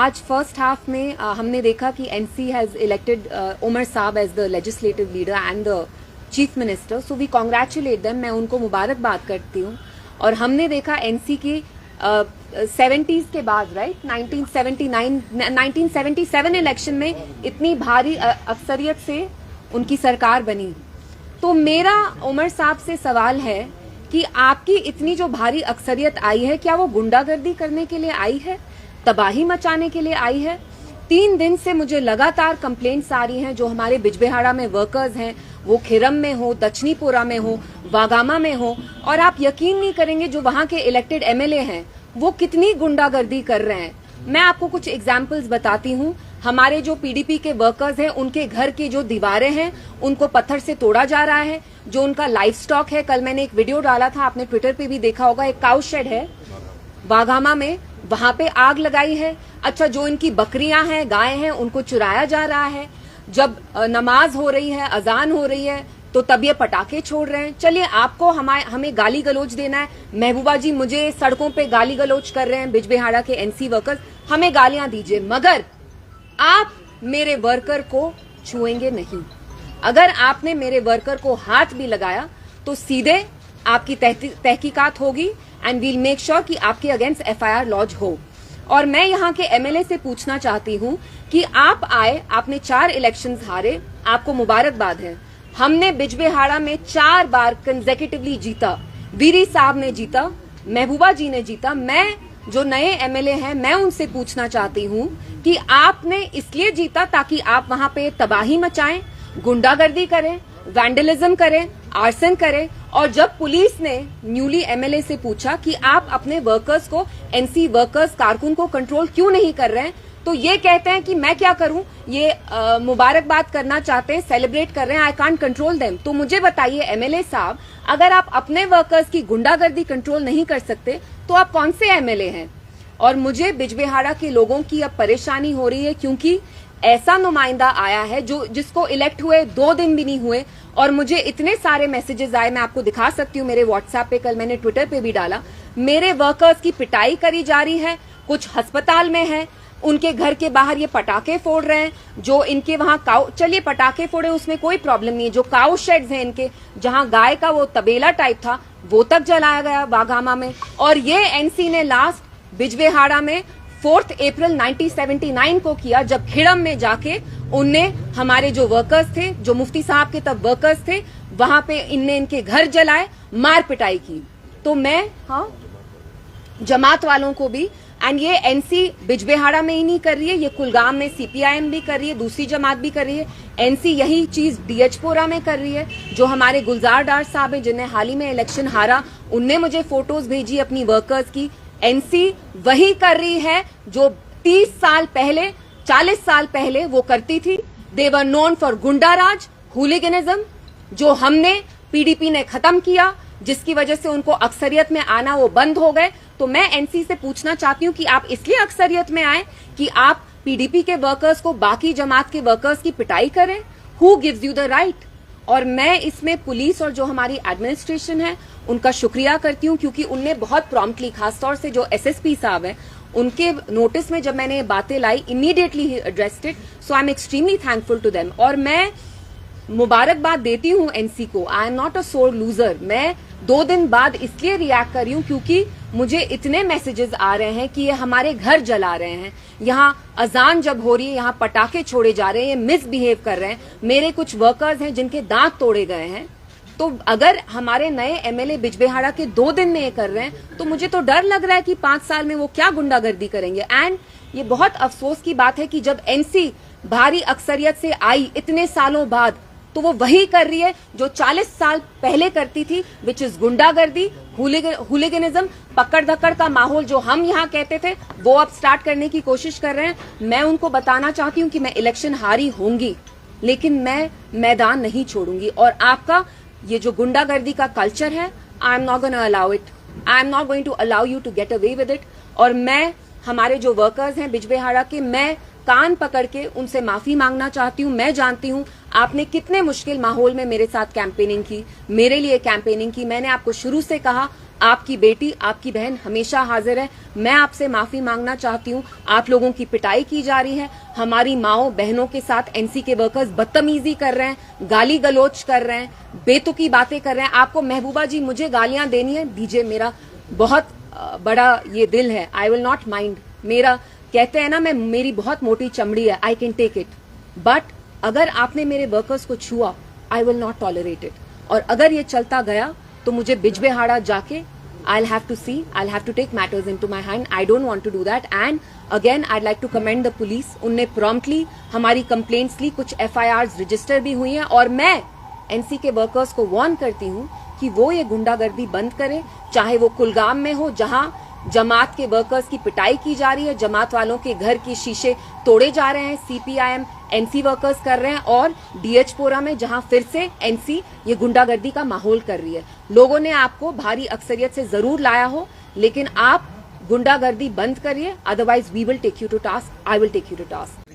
आज first half में हमने देखा कि एनसी हैज इलेक्टेड उमर साहब as the legislative leader and the chief minister, so we congratulate them, मैं उनको मुबारकबाद करती हूँ। और हमने देखा एनसी की 70s के बाद, राइट, 1977 इलेक्शन में इतनी भारी अक्सरियत से उनकी सरकार बनी। तो मेरा उमर साहब से सवाल है कि आपकी इतनी जो भारी अक्सरियत आई है, क्या वो गुंडागर्दी करने के लिए आई है, तबाही मचाने के लिए आई है? 3 दिन से मुझे लगातार कंप्लेंट्स आ रही हैं, जो हमारे बिजबेहाड़ा में वर्कर्स हैं, वो खिरम में हो, दक्षिणीपुरा में हो, वागामा में हो, और आप यकीन नहीं करेंगे जो वहां के इलेक्टेड एमएलए हैं वो कितनी गुंडागर्दी कर रहे हैं। मैं आपको कुछ एग्जाम्पल्स बताती हूँ। हमारे जो पीडीपी के वर्कर्स हैं, उनके घर की जो दीवारें हैं उनको पत्थर से तोड़ा जा रहा है। जो उनका लाइफ स्टॉक है, कल मैंने एक वीडियो डाला था, आपने ट्विटर पे भी देखा होगा, एक काउ शेड है वागामा में, वहां पे आग लगाई है। अच्छा, जो इनकी बकरियां हैं, गाय हैं, उनको चुराया जा रहा है। जब नमाज हो रही है, अजान हो रही है, तो तब ये पटाखे छोड़ रहे हैं। चलिए, आपको हमें गाली गलोच देना है, महबूबा जी मुझे सड़कों पे गाली गलोच कर रहे हैं बिजबेहाड़ा के एनसी वर्कर्स, हमें गालियां दीजिए, मगर आप मेरे वर्कर को छुएंगे नहीं। अगर आपने मेरे वर्कर को हाथ भी लगाया तो सीधे आपकी तहकीकात होगी एंड वील मेक श्योर कि आपके अगेंस्ट एफआईआर लॉन्च हो। और मैं यहाँ के एमएलए से पूछना चाहती हूँ कि आप आए, आपने 4 इलेक्शंस हारे, आपको मुबारकबाद है। हमने बिजबेहाड़ा में 4 बार कंसेक्यूटिवली जीता। वीरी साहब ने जीता, महबूबा जी ने जीता। मैं जो नए एमएलए हैं, मैं उनसे पूछना चाहती हूँ कि आपने इसलिए जीता ताकि आप वहां पे तबाही मचाएं, गुंडागर्दी करें, वैंडलिज्म करें, आर्सन करें। और जब पुलिस ने न्यूली एमएलए से पूछा कि आप अपने वर्कर्स को, एनसी वर्कर्स कारकुन को कंट्रोल क्यों नहीं कर रहे हैं, तो ये कहते हैं कि मैं क्या करूं, ये मुबारकबाद करना चाहते हैं, सेलिब्रेट कर रहे हैं, आई कांट कंट्रोल देम। तो मुझे बताइए एमएलए साहब, अगर आप अपने वर्कर्स की गुंडागर्दी कंट्रोल नहीं कर सकते तो आप कौन से एमएलए हैं? और मुझे बिजबेहाड़ा के लोगों की अब परेशानी हो रही है, क्योंकि ऐसा नुमाइंदा आया है जिसको इलेक्ट हुए 2 दिन भी नहीं हुए, और मुझे इतने सारे मैसेजेस आए, मैं आपको दिखा सकती हूँ मेरे व्हाट्सएप पे, कल मैंने ट्विटर पे भी डाला। मेरे वर्कर्स की पिटाई करी जा रही है, कुछ अस्पताल में है, उनके घर के बाहर ये पटाखे फोड़ रहे हैं। जो इनके वहां काउ, चलिए पटाखे फोड़े उसमें कोई प्रॉब्लम नहीं है, जो काउ शेड्स हैं इनके, जहां गाय का वो तबेला टाइप था, वो तक जलाया गया वागामा में। और ये एनसी ने लास्ट बिजबेहाड़ा में 4 अप्रैल 1979 को किया, जब खिड़म में जाके उनने हमारे जो वर्कर्स थे, जो मुफ्ती साहब के तब वर्कर्स थे, वहां पे इनने इनके घर जलाए, मार पिटाई की। तो मैं, हाँ, जमात वालों को भी, एंड ये एनसी बिजबेहाड़ा में ही नहीं कर रही है, ये कुलगाम में सीपीआईएम भी कर रही है, दूसरी जमात भी कर रही है। एनसी यही चीज डीएचपोरा में कर रही है। जो हमारे गुलजार डार साहब हैं, जिन्हें हाल ही में इलेक्शन हारा, उनने मुझे फोटोज भेजी अपनी वर्कर्स की। एनसी वही कर रही है जो 30 साल पहले, 40 साल पहले वो करती थी। दे वर नोन फॉर गुंडाराज, हुलिगनिज्म, जो हमने पीडीपी ने खत्म किया, जिसकी वजह से उनको अक्सरियत में आना वो बंद हो गए। तो मैं एनसी से पूछना चाहती हूँ कि आप इसलिए अक्सरियत में आए कि आप पीडीपी के वर्कर्स को, बाकी जमात के वर्कर्स की पिटाई करें? Who gives you the right? और मैं इसमें पुलिस और जो हमारी एडमिनिस्ट्रेशन है उनका शुक्रिया करती हूँ, क्योंकि उनने बहुत प्रॉम्प्टली, खासतौर से जो एसएसपी साहब हैं, उनके नोटिस में जब मैंने ये बातें लाई, इमीडिएटली ही addressed it, so I am extremely thankful to them. और मैं मुबारकबाद देती हूँ एनसी को। आई एम नॉट अ सोर लूजर। मैं 2 दिन बाद इसलिए रिएक्ट कर रही हूँ क्योंकि मुझे इतने मैसेजेस आ रहे हैं कि ये हमारे घर जला रहे हैं, यहाँ अजान जब हो रही है यहाँ पटाखे छोड़े जा रहे हैं, ये मिसबिहेव कर रहे हैं। मेरे कुछ वर्कर्स हैं जिनके दांत तोड़े गए हैं। तो अगर हमारे नए एमएलए बिजबेहाड़ा के 2 दिन में ये कर रहे हैं, तो मुझे तो डर लग रहा है कि 5 साल में वो क्या गुंडागर्दी करेंगे। एंड ये बहुत अफसोस की बात है कि जब एनसी भारी अक्सरियत से आई इतने सालों बाद, तो वो वही कर रही है जो 40 साल पहले करती थी, विच इज गुंडागर्दी, हुलिगनिज्म, पकड़ धक्कड़ का माहौल जो हम यहाँ कहते थे, वो अब स्टार्ट करने की कोशिश कर रहे हैं। मैं उनको बताना चाहती हूँ कि मैं इलेक्शन हारी होंगी, लेकिन मैं मैदान नहीं छोड़ूंगी। और आपका ये जो गुंडागर्दी का कल्चर है, I am not going to allow it, I am not going to allow you to get away with it. और मैं हमारे जो वर्कर्स हैं बिजबेहाड़ा के, मैं कान पकड़ के उनसे माफी मांगना चाहती हूँ। मैं जानती हूँ आपने कितने मुश्किल माहौल में मेरे साथ कैंपेनिंग की, मेरे लिए कैंपेनिंग की। मैंने आपको शुरू से कहा आपकी बेटी, आपकी बहन हमेशा हाजिर है। मैं आपसे माफी मांगना चाहती हूँ। आप लोगों की पिटाई की जा रही है, हमारी माओ बहनों के साथ एनसी के वर्कर्स बदतमीजी कर रहे हैं, गाली गलोच कर रहे हैं, बेतुकी बातें कर रहे हैं। आपको महबूबा जी मुझे गालियां देनी है, दीजिए, मेरा बहुत बड़ा ये दिल है, आई विल नॉट माइंड। मेरा कहते हैं ना, मेरी बहुत मोटी चमड़ी है, I can take it. But अगर आपने मेरे वर्कर्स को छुआ, I will not tolerate it. और अगर ये चलता गया तो मुझे बिजबेहाड़ा जाके I'll have to take matters into my hand. I don't want to do that. And again, I'd like to commend the police. उनने promptly हमारी complaints ली, कुछ FIRs रजिस्टर भी हुई हैं। और मैं एनसी के वर्कर्स को वार्न करती हूँ कि वो ये गुंडागर्दी बंद करें, चाहे वो कुलगाम में हो जहां जमात के वर्कर्स की पिटाई की जा रही है, जमात वालों के घर के शीशे तोड़े जा रहे हैं, CPIM एनसी वर्कर्स कर रहे हैं, और DH-पोरा में जहां फिर से एनसी ये गुंडागर्दी का माहौल कर रही है। लोगों ने आपको भारी अक्सरियत से जरूर लाया हो, लेकिन आप गुंडागर्दी बंद करिए, otherwise we will take you to task, I will take you to task.